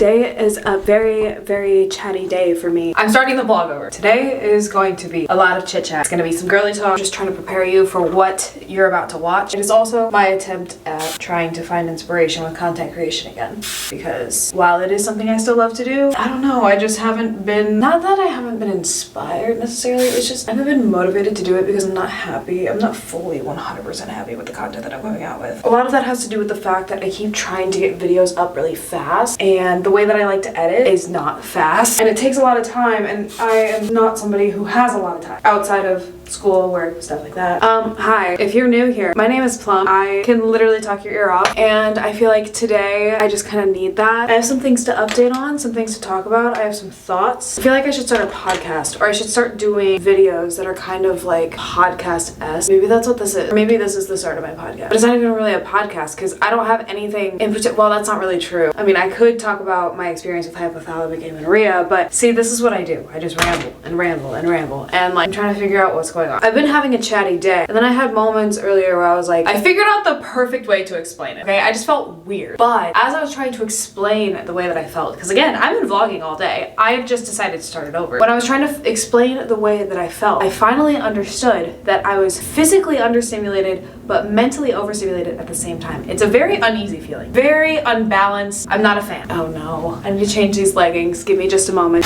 Today is a very chatty day for me. I'm starting the vlog over. Today is going to be a lot of chit chat. It's gonna be some girly talk, just trying to prepare you for what you're about to watch. It is also my attempt at trying to find inspiration with content creation again. Because while it is something I still love to do, I don't know, I just haven't been, not that I haven't been inspired necessarily, it's just I haven't been motivated to do it because I'm not happy. I'm not fully 100% happy with the content that I'm going out with. A lot of that has to do with the fact that I keep trying to get videos up really fast, and the way that I like to edit is not fast, and it takes a lot of time, and I am not somebody who has a lot of time outside of school, work, stuff like that. Hi, if you're new here, my name is Plum. I can literally talk your ear off, and I feel like today I just kind of need that. I have some things to update on, some things to talk about. I have some thoughts. I feel like I should start a podcast, or I should start doing videos that are kind of like podcast-esque. Maybe that's what this is. Or maybe this is the start of my podcast. But it's not even really a podcast because I don't have anything in particular. Well, that's not really true. I mean, I could talk about my experience with hypothalamic amenorrhea, but see, this is what I do. I just ramble and ramble and ramble, and like I'm trying to figure out what's going on. I've been having a chatty day, and then I had moments earlier where I was like, I figured out the perfect way to explain it, okay? I just felt weird. But as I was trying to explain the way that I felt, because again, I've been vlogging all day, I've just decided to start it over. When I was trying to explain the way that I felt, I finally understood that I was physically understimulated, but mentally overstimulated at the same time. It's a very uneasy feeling, very unbalanced. I'm not a fan. Oh no, I need to change these leggings. Give me just a moment.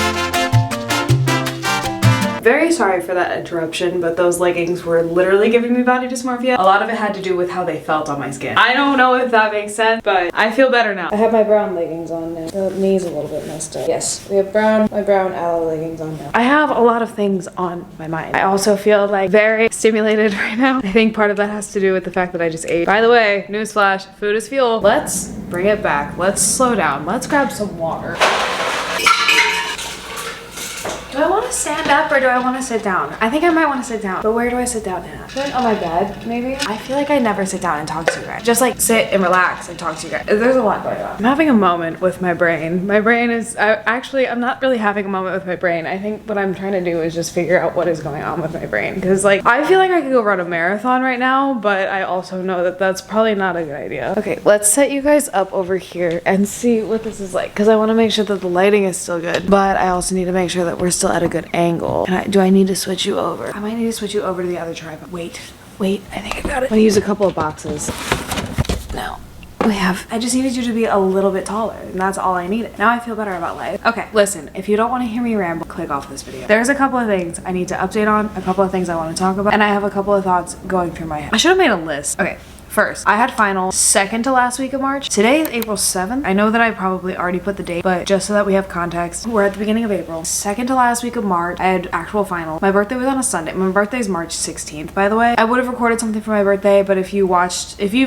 Very sorry for that interruption, but those leggings were literally giving me body dysmorphia. A lot of it had to do with how they felt on my skin. I don't know if that makes sense, but I feel better now. I have my brown leggings on now. The knee's a little bit messed up. Yes, we have my brown aloe leggings on now. I have a lot of things on my mind. I also feel like very stimulated right now. I think part of that has to do with the fact that I just ate. By the way, newsflash, food is fuel. Let's bring it back. Let's slow down. Let's grab some water. Do I want to stand up or do I want to sit down? I think I might want to sit down, but where do I sit down at? Like on my bed, maybe? I feel like I never sit down and talk to you guys. Just like sit and relax and talk to you guys. There's a lot going on. I'm having a moment with my brain. My brain is, I'm not really having a moment with my brain. I think what I'm trying to do is just figure out what is going on with my brain. Because like, I feel like I could go run a marathon right now, but I also know that that's probably not a good idea. Okay, let's set you guys up over here and see what this is like. Because I want to make sure that the lighting is still good, but I also need to make sure that we're still at a good angle. And do I need to switch you over? I might need to switch you over to the other tripod. Wait, I think I got it. I'm gonna use a couple of boxes. No. I just needed you to be a little bit taller, and that's all I needed. Now I feel better about life. Okay, listen, if you don't want to hear me ramble, click off this video. There's a couple of things I need to update on, a couple of things I want to talk about, and I have a couple of thoughts going through my head. I should have made a list. Okay. First, I had finals second to last week of March. Today is April 7th. I know that I probably already put the date, but just so that we have context, we're at the beginning of April. Second to last week of March, I had actual finals. My birthday was on a Sunday. My birthday is March 16th, by the way. I would have recorded something for my birthday, but if you've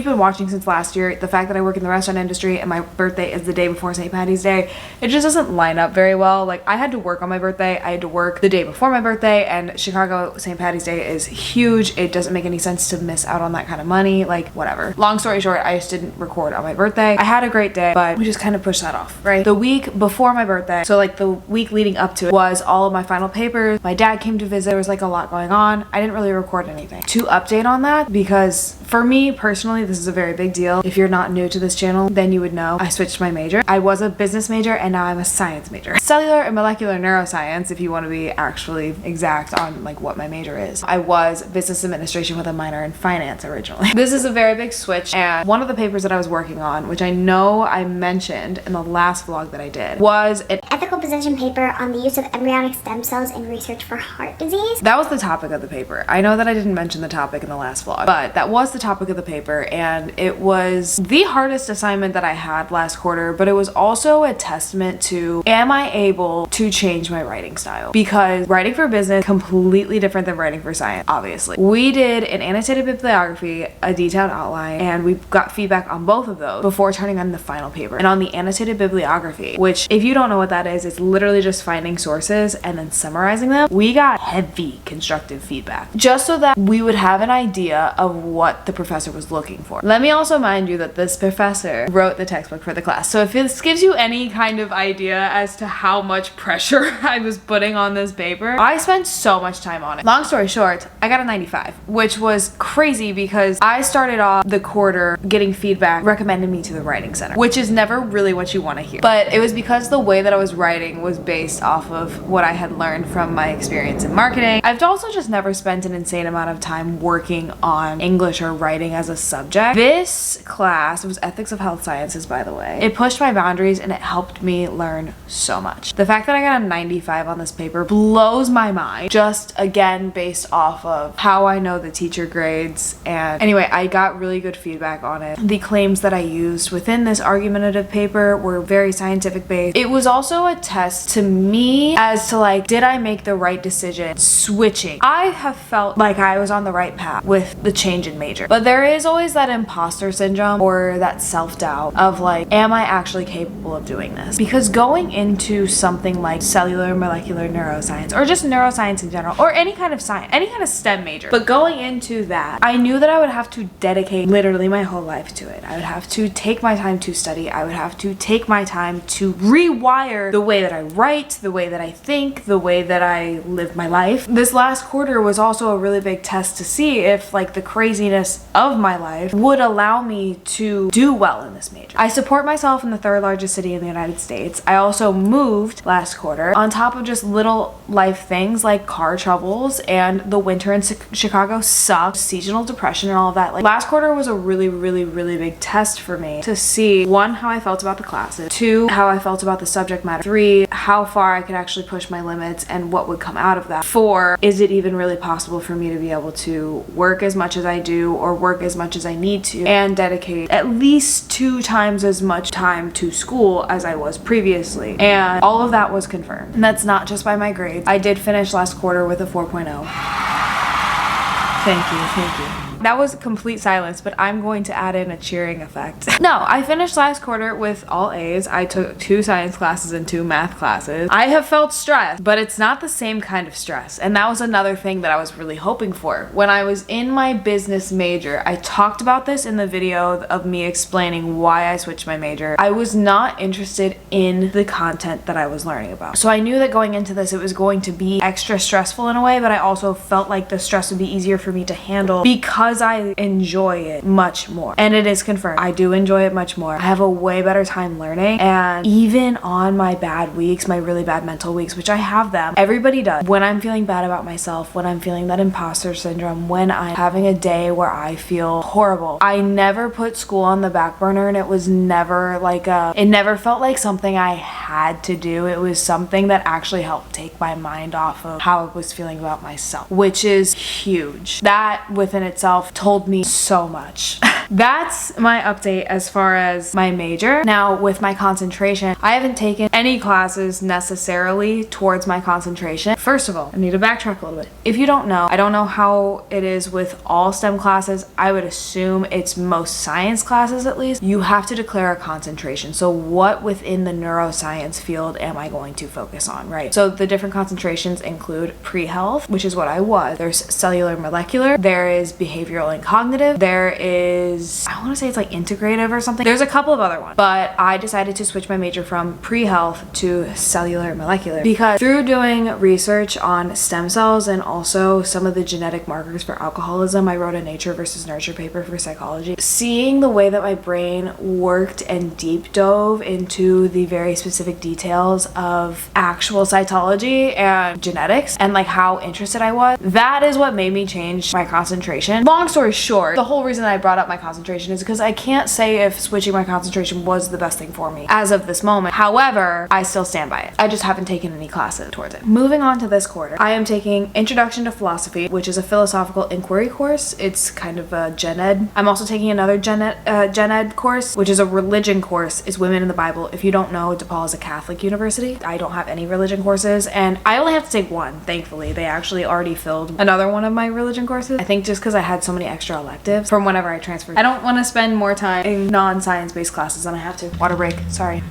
been watching since last year, the fact that I work in the restaurant industry and my birthday is the day before St. Patty's Day, it just doesn't line up very well. Like, I had to work on my birthday. I had to work the day before my birthday, and Chicago St. Patty's Day is huge. It doesn't make any sense to miss out on that kind of money. Like, whatever. Long story short, I just didn't record on my birthday. I had a great day, but we just kind of pushed that off, right? The week before my birthday, so like the week leading up to it, was all of my final papers. My dad came to visit. There was like a lot going on. I didn't really record anything to update on that because for me personally, this is a very big deal. If you're not new to this channel, then you would know I switched my major. I was a business major and now I'm a science major. Cellular and molecular neuroscience, if you want to be actually exact on like what my major is. I was business administration with a minor in finance originally. This is a very big switch. And one of the papers that I was working on, which I know I mentioned in the last vlog that I did, was an ethical position paper on the use of embryonic stem cells in research for heart disease. That was the topic of the paper. I know that I didn't mention the topic in the last vlog, but that was the topic of the paper, and it was the hardest assignment that I had last quarter, but it was also a testament to, am I able to change my writing style? Because writing for business, completely different than writing for science, obviously. We did an annotated bibliography, a detailed outline, and we got feedback on both of those before turning on the final paper. And on the annotated bibliography, which if you don't know what that is, it's literally just finding sources and then summarizing them, we got heavy constructive feedback just so that we would have an idea of what the professor was looking for. Let me also mind you that this professor wrote the textbook for the class, so if this gives you any kind of idea as to how much prep pressure I was putting on this paper. I spent so much time on it. Long story short, I got a 95, which was crazy because I started off the quarter getting feedback recommending me to the writing center, which is never really what you want to hear. But it was because the way that I was writing was based off of what I had learned from my experience in marketing. I've also just never spent an insane amount of time working on English or writing as a subject. This class, it was ethics of health sciences, by the way, it pushed my boundaries and it helped me learn so much. The fact that I got a 95 on this paper blows my mind, just again based off of how I know the teacher grades. And anyway, I got really good feedback on it. The claims that I used within this argumentative paper were very scientific based. It was also a test to me as to like, did I make the right decision switching? I have felt like I was on the right path with the change in major, but there is always that imposter syndrome or that self-doubt of like, am I actually capable of doing this? Because going into something like cellular molecular neuroscience or just neuroscience in general or any kind of science, any kind of STEM major, but going into that, I knew that I would have to dedicate literally my whole life to it. I would have to take my time to study. I would have to take my time to rewire the way that I write, the way that I think, the way that I live my life. This last quarter was also a really big test to see if like the craziness of my life would allow me to do well in this major. I support myself in the third largest city in the United States. I also moved last quarter on top of just little life things like car troubles and the winter in Chicago sucked, seasonal depression and all of that. Like last quarter was a really big test for me to see, one, how I felt about the classes, two, how I felt about the subject matter, three, how far I could actually push my limits and what would come out of that, four, is it even really possible for me to be able to work as much as I do or work as much as I need to and dedicate at least 2 times as much time to school as I was previously. And all of that was confirmed. And that's not just by my grades. I did finish last quarter with a 4.0. Thank you. That was complete silence, but I'm going to add in a cheering effect. No, I finished last quarter with all A's. I took 2 science classes and 2 math classes. I have felt stressed, but it's not the same kind of stress. And that was another thing that I was really hoping for. When I was in my business major, I talked about this in the video of me explaining why I switched my major. I was not interested in the content that I was learning about. So I knew that going into this, it was going to be extra stressful in a way, but I also felt like the stress would be easier for me to handle because I enjoy it much more. And it is confirmed. I do enjoy it much more. I have a way better time learning. And even on my bad weeks, my really bad mental weeks, which I have them, everybody does. When I'm feeling bad about myself, when I'm feeling that imposter syndrome, when I'm having a day where I feel horrible, I never put school on the back burner, and it was never like it never felt like something I had to do. It was something that actually helped take my mind off of how I was feeling about myself, which is huge. That within itself told me so much. That's my update as far as my major. Now with my concentration, I haven't taken any classes necessarily towards my concentration. First of all, I need to backtrack a little bit. If you don't know, I don't know how it is with all STEM classes. I would assume it's most science classes at least. You have to declare a concentration. So what within the neuroscience field am I going to focus on, right? So the different concentrations include pre-health, which is what I was. There's cellular molecular, there is behavioral and cognitive, there is, I want to say it's like integrative or something. There's a couple of other ones, but I decided to switch my major from pre-health to cellular molecular because through doing research on stem cells and also some of the genetic markers for alcoholism, I wrote a nature versus nurture paper for psychology. Seeing the way that my brain worked and deep dove into the very specific details of actual cytology and genetics and like how interested I was, that is what made me change my concentration. Long story short, the whole reason I brought up my concentration is because I can't say if switching my concentration was the best thing for me as of this moment. However, I still stand by it. I just haven't taken any classes towards it. Moving on to this quarter, I am taking Introduction to Philosophy, which is a philosophical inquiry course. It's kind of a gen ed. I'm also taking another gen ed course, which is a religion course. It's Women in the Bible. If you don't know, DePaul is a Catholic university. I don't have any religion courses, and I only have to take one, thankfully. They actually already filled another one of my religion courses. I think just because I had so many extra electives from whenever I transferred. I don't want to spend more time in non-science based classes than I have to. Water break, sorry.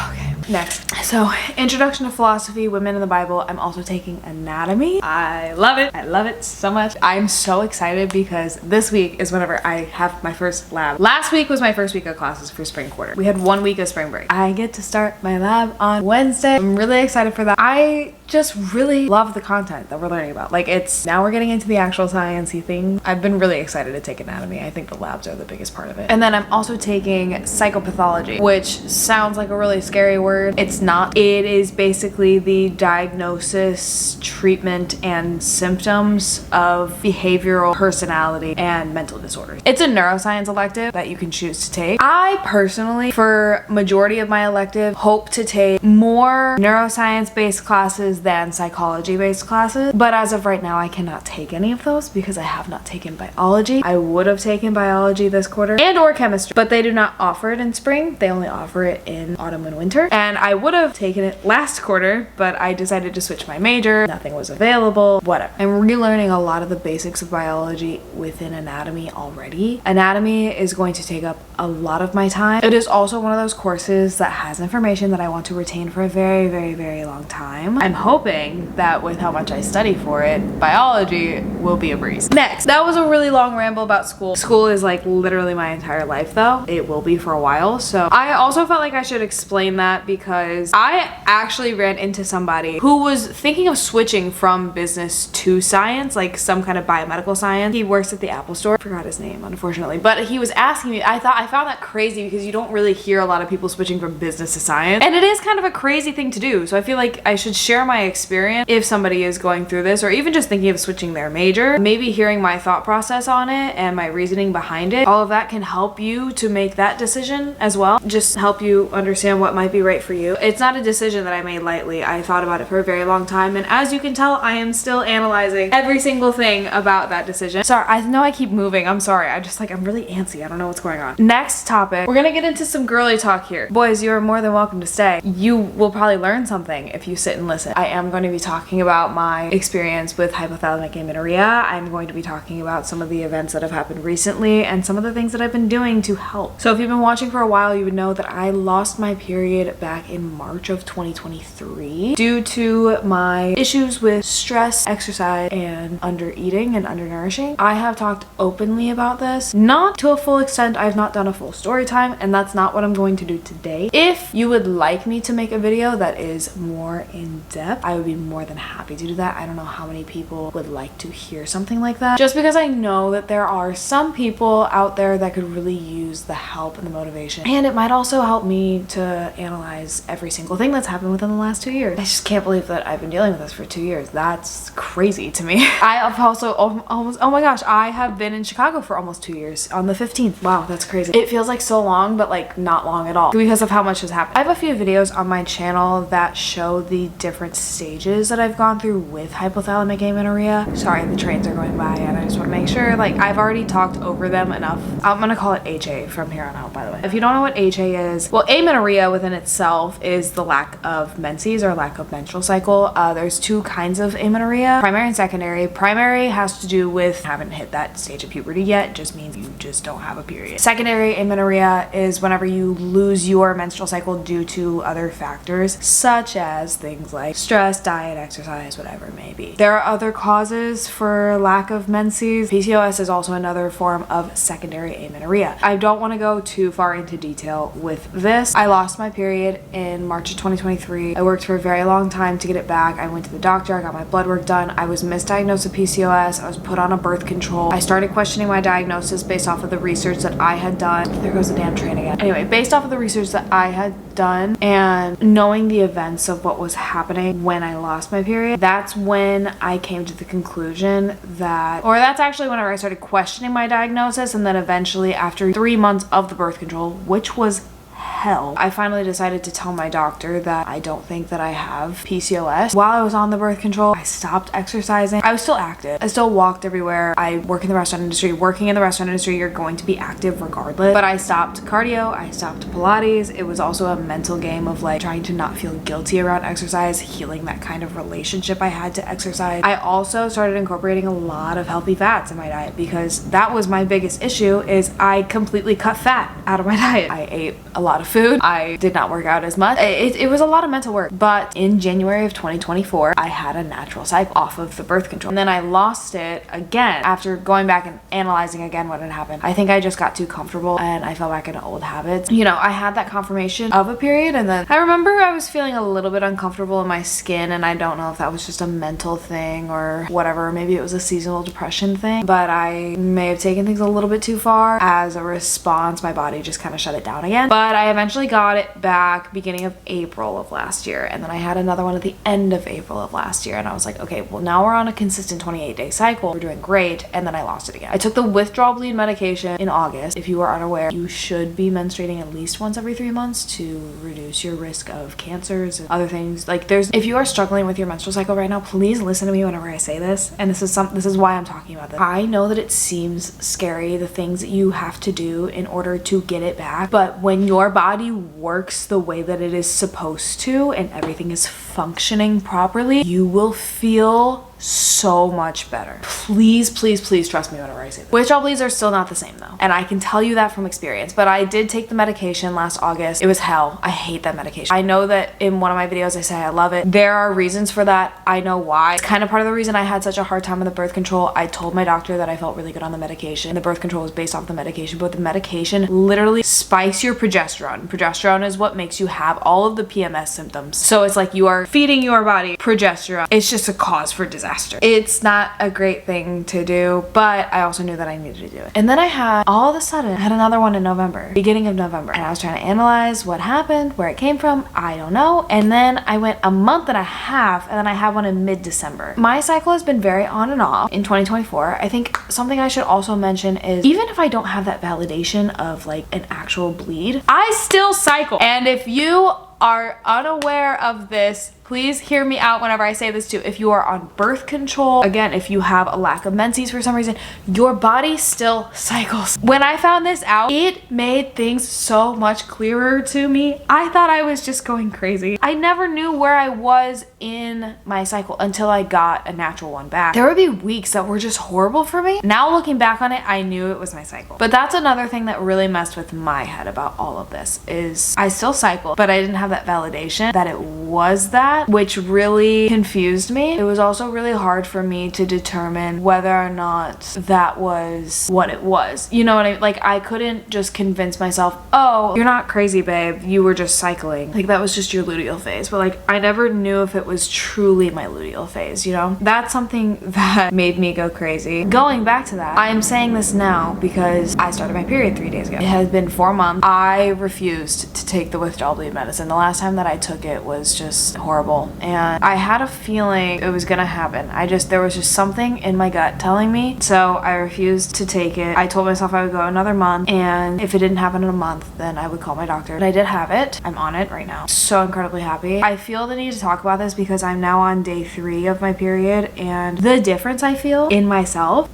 Okay. Next. So, Introduction to Philosophy, Women in the Bible. I'm also taking Anatomy. I love it. I love it so much. I'm so excited because this week is whenever I have my first lab. Last week was my first week of classes for spring quarter. We had 1 week of spring break. I get to start my lab on Wednesday. I'm really excited for that. I just really love the content that we're learning about. Like, it's now we're getting into the actual sciencey thing. I've been really excited to take anatomy. I think the labs are the biggest part of it. And then I'm also taking psychopathology, which sounds like a really scary word. It's not. It is basically the diagnosis, treatment, and symptoms of behavioral, personality, and mental disorders. It's a neuroscience elective that you can choose to take. I personally, for majority of my elective, hope to take more neuroscience-based classes than psychology-based classes. But as of right now, I cannot take any of those because I have not taken biology. I would have taken biology this quarter and or chemistry, but they do not offer it in spring. They only offer it in autumn and winter. And I would have taken it last quarter, but I decided to switch my major. Nothing was available, whatever. I'm relearning a lot of the basics of biology within anatomy already. Anatomy is going to take up a lot of my time. It is also one of those courses that has information that I want to retain for a very, very, very long time. I'm hoping that with how much I study for it, biology will be a breeze. Next, that was a really long ramble about school. School is like literally my entire life though. It will be for a while. So I also felt like I should explain that because I actually ran into somebody who was thinking of switching from business to science, like some kind of biomedical science. He works at the Apple store. I forgot his name, unfortunately. But he was asking me, I found that crazy because you don't really hear a lot of people switching from business to science. And it is kind of a crazy thing to do. So I feel like I should share my experience if somebody is going through this or even just thinking of switching their major. Maybe hearing my thought process on it and my reasoning behind it. All of that can help you to make that decision as well. Just help you understand what might be right for you. It's not a decision that I made lightly. I thought about it for a very long time, and as you can tell, I am still analyzing every single thing about that decision. Sorry, I know I keep moving. I'm sorry. I'm really antsy. I don't know what's going on. Next topic. We're gonna get into some girly talk here. Boys, you are more than welcome to stay. You will probably learn something if you sit and listen. I am going to be talking about my experience with hypothalamic amenorrhea. I'm going to be talking about some of the events that have happened recently and some of the things that I've been doing to help. So if you've been watching for a while, you would know that I lost my period back in March of 2023 due to my issues with stress, exercise, and under eating and undernourishing. I have talked openly about this, not to a full extent. I've not done a full story time, and that's not what I'm going to do today. If you would like me to make a video that is more in depth, I would be more than happy to do that. I don't know how many people would like to hear something like that, just because I know that there are some people out there that could really use the help and the motivation, and it might also help me to analyze every single thing that's happened within the last 2 years. I just can't believe that I've been dealing with this for 2 years. That's crazy to me. I have also oh my gosh, I have been in Chicago for almost 2 years on the 15th. Wow, that's crazy. It feels like so long, but like not long at all because of how much has happened. I have a few videos on my channel that show the different stages that I've gone through with hypothalamic amenorrhea. Sorry, the trains are going by and I just want to make sure, like, I've already talked over them enough. I'm gonna call it HA from here on out, by the way. If you don't know what HA is, well, amenorrhea within itself is the lack of menses or lack of menstrual cycle. There's two kinds of amenorrhea, primary and secondary. Primary has to do with haven't hit that stage of puberty yet. It just means you just don't have a period. Secondary amenorrhea is whenever you lose your menstrual cycle due to other factors, such as things like stress, diet, exercise, whatever it may be. There are other causes for lack of menses. PCOS is also another form of secondary amenorrhea. I don't want to go too far into detail with this. I lost my period in March of 2023. I worked for a very long time to get it back. I went to the doctor, I got my blood work done. I was misdiagnosed with PCOS. I was put on a birth control. I started questioning my diagnosis based off of the research that I had done. There goes the damn train again. Anyway, based off of the research that I had done and knowing the events of what was happening when I lost my period, that's when I came to the conclusion that's actually whenever I started questioning my diagnosis, and then eventually after 3 months of the birth control, which was hell, I finally decided to tell my doctor that I don't think that I have PCOS. While I was on the birth control, I stopped exercising. I was still active. I still walked everywhere. I work in the restaurant industry. Working in the restaurant industry, you're going to be active regardless. But I stopped cardio. I stopped Pilates. It was also a mental game of like trying to not feel guilty around exercise, healing that kind of relationship I had to exercise. I also started incorporating a lot of healthy fats in my diet because that was my biggest issue is I completely cut fat out of my diet. I ate a lot lot of food. I did not work out as much. It was a lot of mental work. But in January of 2024, I had a natural cycle off of the birth control. And then I lost it again after going back and analyzing again what had happened. I think I just got too comfortable and I fell back into old habits. You know, I had that confirmation of a period, and then I remember I was feeling a little bit uncomfortable in my skin, and I don't know if that was just a mental thing or whatever. Maybe it was a seasonal depression thing, but I may have taken things a little bit too far. As a response, my body just kind of shut it down again. But I eventually got it back beginning of April of last year, and then I had another one at the end of April of last year, and I was like, okay, well now we're on a consistent 28-day cycle. We're doing great. And then I lost it again. I took the withdrawal bleed medication in August. If you are unaware, you should be menstruating at least once every 3 months to reduce your risk of cancers and other things. Like, if you are struggling with your menstrual cycle right now, please listen to me whenever I say this. And this is why I'm talking about this. I know that it seems scary, the things that you have to do in order to get it back, but when your body works the way that it is supposed to and everything is functioning properly, you will feel so much better. Please, please, please trust me whenever I say this. Withdrawal bleeds are still not the same though, and I can tell you that from experience. But I did take the medication last August. It was hell. I hate that medication. I know that in one of my videos I say I love it. There are reasons for that. I know why. It's kind of part of the reason I had such a hard time with the birth control. I told my doctor that I felt really good on the medication, and the birth control was based off the medication, but the medication literally spikes your progesterone. Progesterone is what makes you have all of the PMS symptoms. So it's like you are feeding your body progesterone. It's just a cause for disaster. It's not a great thing to do, but I also knew that I needed to do it. And then all of a sudden, I had another one in November, beginning of November. And I was trying to analyze what happened, where it came from. I don't know. And then I went a month and a half, and then I had one in mid-December. My cycle has been very on and off in 2024. I think something I should also mention is, even if I don't have that validation of like an actual bleed, I still cycle. And if you are unaware of this, please hear me out whenever I say this too. If you are on birth control, again, if you have a lack of menses for some reason, your body still cycles. When I found this out, it made things so much clearer to me. I thought I was just going crazy. I never knew where I was in my cycle until I got a natural one back. There would be weeks that were just horrible for me. Now looking back on it, I knew it was my cycle. But that's another thing that really messed with my head about all of this, is I still cycle, but I didn't have that validation that it was that, which really confused me. It was also really hard for me to determine whether or not that was what it was. You know what I mean? Like, I couldn't just convince myself, oh, you're not crazy, babe. You were just cycling. Like, that was just your luteal phase. But like, I never knew if it was truly my luteal phase, you know? That's something that made me go crazy. Going back to that, I am saying this now because I started my period 3 days ago. It has been 4 months. I refused to take the withdrawal bleed medicine. The last time that I took it was just horrible, and I had a feeling it was gonna happen. There was just something in my gut telling me, so I refused to take it. I told myself I would go another month, and if it didn't happen in a month, then I would call my doctor. And I did have it. I'm on it right now. So incredibly happy. I feel the need to talk about this because I'm now on day 3 of my period, and the difference I feel in myself,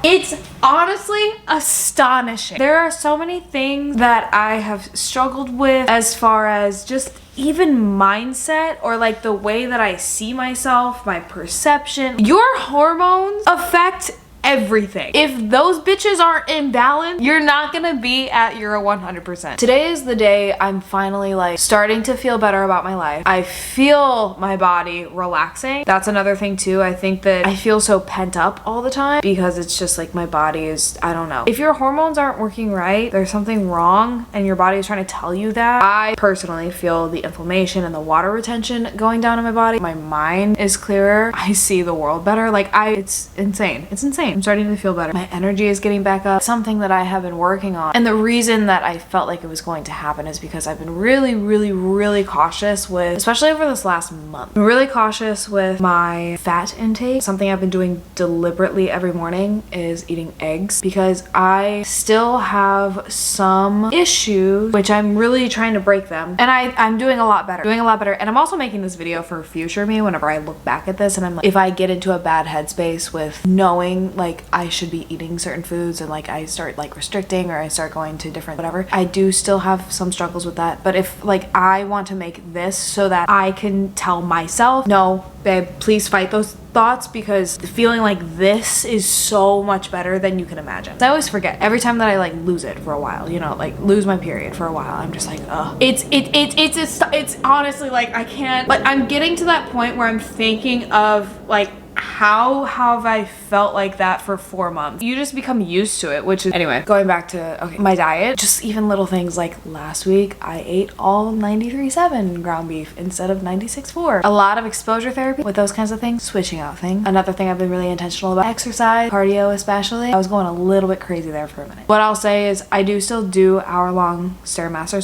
it's honestly astonishing. There are so many things that I have struggled with as far as just even mindset, or like the way that I see myself, my perception. Your hormones affect everything. If those bitches aren't in balance, you're not gonna be at your 100%. Today is the day I'm finally like starting to feel better about my life. I feel my body relaxing. That's another thing too. I think that I feel so pent up all the time because it's just like my body is, I don't know. If your hormones aren't working right, there's something wrong and your body is trying to tell you that. I personally feel the inflammation and the water retention going down in my body. My mind is clearer. I see the world better. Like it's insane. It's insane. I'm starting to feel better. My energy is getting back up. Something that I have been working on. And the reason that I felt like it was going to happen is because I've been really cautious with, especially over this last month, I'm really cautious with my fat intake. Something I've been doing deliberately every morning is eating eggs, because I still have some issues, which I'm really trying to break them. And I'm doing a lot better. And I'm also making this video for future me whenever I look back at this and I'm like, if I get into a bad headspace with knowing like like I should be eating certain foods and like I start like restricting or I start going to different whatever, I do still have some struggles with that. But if like I want to make this so that I can tell myself, no babe, please fight those thoughts, because feeling like this is so much better than you can imagine. I always forget every time that I like lose it for a while, you know, like lose my period for a while. I'm just like, ugh. It's honestly like I can't, but I'm getting to that point where I'm thinking of like, how have I felt like that for 4 months? You just become used to it, which is, anyway, going back to, okay, my diet, just even little things like last week, I ate all 93.7 ground beef instead of 96.4. A lot of exposure therapy with those kinds of things, switching out things. Another thing I've been really intentional about, exercise, cardio especially. I was going a little bit crazy there for a minute. What I'll say is I do still do hour-long Stairmaster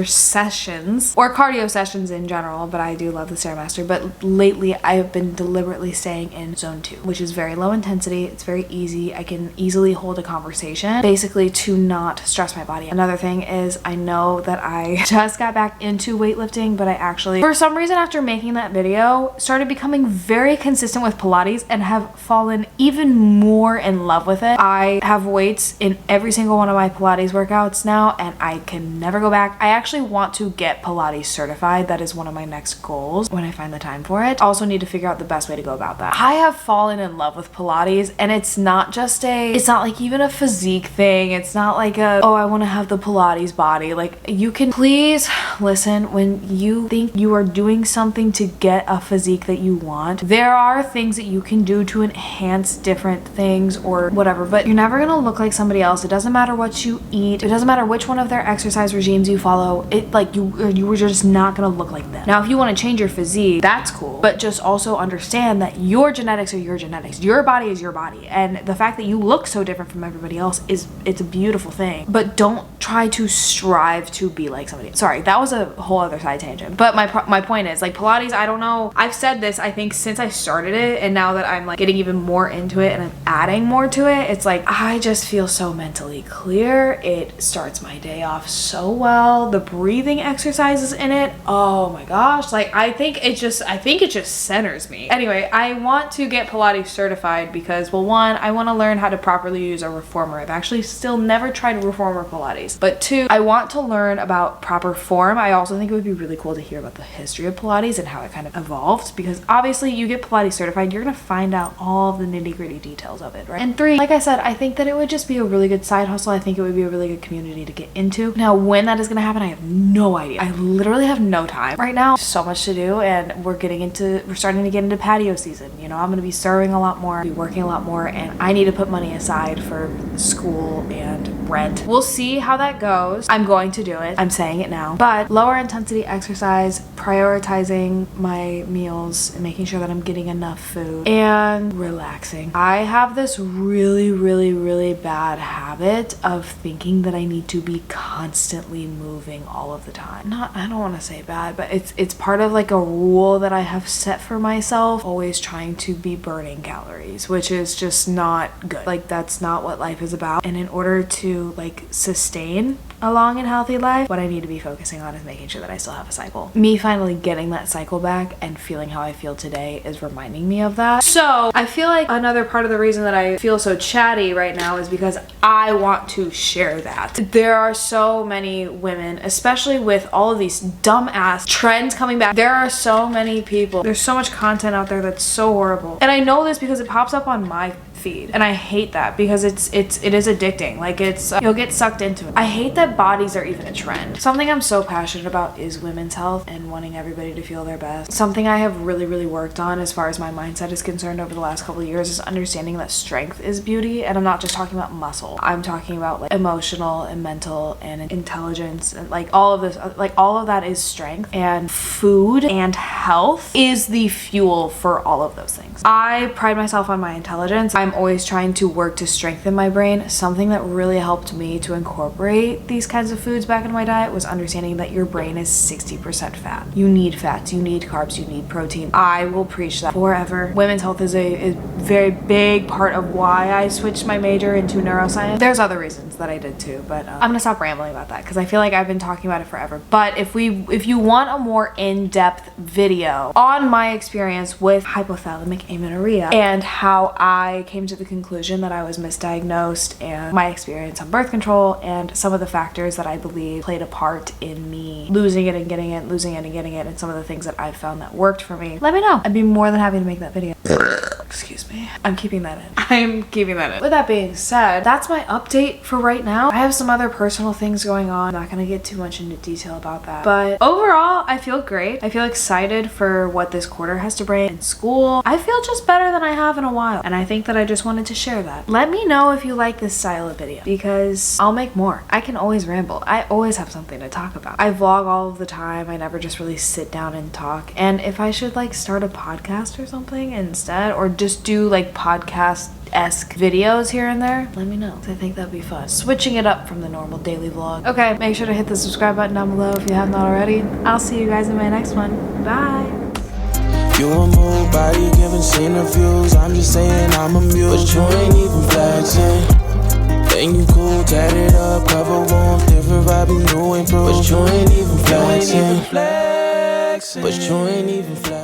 sessions, or cardio sessions in general, but I do love the Stairmaster. But lately I've been deliberately staying in zone 2, which is very low intensity. It's very easy. I can easily hold a conversation, basically to not stress my body. Another thing is I know that I just got back into weightlifting, but I actually, for some reason after making that video, started becoming very consistent with Pilates and have fallen even more in love with it. I have weights in every single one of my Pilates workouts now, and I can never go back. I actually want to get Pilates certified. That is one of my next goals when I find the time for it. I also need to figure out the best way to go about that. I have fallen in love with Pilates, and it's not like even a physique thing. It's not like oh, I want to have the Pilates body. Like, you can please listen, when you think you are doing something to get a physique that you want, there are things that you can do to enhance different things or whatever, but you're never gonna look like somebody else. It doesn't matter what you eat. It doesn't matter which one of their exercise regimes you follow. It like you were just not gonna look like them. Now, if you want to change your physique, that's cool, but just also understand that your genetics are your genetics. Your body is your body, and the fact that you look so different from everybody else it's a beautiful thing. But don't try to strive to be like somebody else. Sorry, that was a whole other side tangent. But my point is, like, Pilates, I don't know, I've said this I think since I started it, and now that I'm like getting even more into it and I'm adding more to it, it's like I just feel so mentally clear. It starts my day off so well. The breathing exercises in it, oh my gosh, like I think it just centers me. Anyway, I want to get Pilates certified because, well, one, I want to learn how to properly use a reformer. I've actually still never tried a reformer Pilates. But two, I want to learn about proper form. I also think it would be really cool to hear about the history of Pilates and how it kind of evolved, because obviously you get Pilates certified, you're gonna find out all of the nitty-gritty details of it, right? And three, like I said, I think that it would just be a really good side hustle. I think it would be a really good community to get into. Now, when that is gonna happen, I have no idea. I literally have no time right now. So much to do, and we're starting to get into patio season. You know, I'm gonna be serving a lot more, be working a lot more, and I need to put money aside for school and rent. We'll see how that goes. I'm going to do it. I'm saying it now. But lower intensity exercise, prioritizing my meals, and making sure that I'm getting enough food, and relaxing. I have this really bad habit of thinking that I need to be constantly moving all of the time. I don't want to say bad, but it's part of like a rule that I have set for myself, always trying to be burning calories, which is just not good. Like, that's not what life is about. And in order to like sustain a long and healthy life, what I need to be focusing on is making sure that I still have a cycle. Me finally getting that cycle back and feeling how I feel today is reminding me of that. So I feel like another part of the reason that I feel so chatty right now is because I want to share that. There are so many women, especially with all of these dumbass trends coming back. There are so many people. There's so much content out there that's so horrible. And I know this because it pops up on my feed, and I hate that because it is addicting. Like, you'll get sucked into it. I hate that bodies are even a trend. Something I'm so passionate about is women's health and wanting everybody to feel their best. Something I have really worked on as far as my mindset is concerned over the last couple of years is understanding that strength is beauty, and I'm not just talking about muscle. I'm talking about like emotional and mental and intelligence, and like all of this, like all of that is strength, and food and health is the fuel for all of those things. I pride myself on my intelligence. I'm I'm always trying to work to strengthen my brain. Something that really helped me to incorporate these kinds of foods back into my diet was understanding that your brain is 60% fat. You need fats, you need carbs, you need protein. I will preach that forever. Women's health is a very big part of why I switched my major into neuroscience. There's other reasons that I did too, but I'm gonna stop rambling about that because I feel like I've been talking about it forever. But if you want a more in-depth video on my experience with hypothalamic amenorrhea and how I came to the conclusion that I was misdiagnosed, and my experience on birth control and some of the factors that I believe played a part in me losing it and getting it, losing it and getting it, and some of the things that I've found that worked for me, let me know. I'd be more than happy to make that video. Excuse me. I'm keeping that in. I'm keeping that in. With that being said, that's my update for right now. I have some other personal things going on. I'm not gonna get too much into detail about that. But overall, I feel great. I feel excited for what this quarter has to bring in school. I feel just better than I have in a while. And I think that I just wanted to share that. Let me know if you like this style of video because I'll make more. I can always ramble. I always have something to talk about. I vlog all of the time. I never just really sit down and talk. And if I should like start a podcast or something instead, or just do like podcast-esque videos here and there, let me know. I think that'd be fun. Switching it up from the normal daily vlog. Okay, make sure to hit the subscribe button down below if you have not already. I'll see you guys in my next one. Bye. You a move body giving interviews. I'm just saying I'm amused, but you ain't even flexing. And you cool, tatted up, cover warm, different vibe, you new improved, but you ain't even flexing. But you ain't even flexing.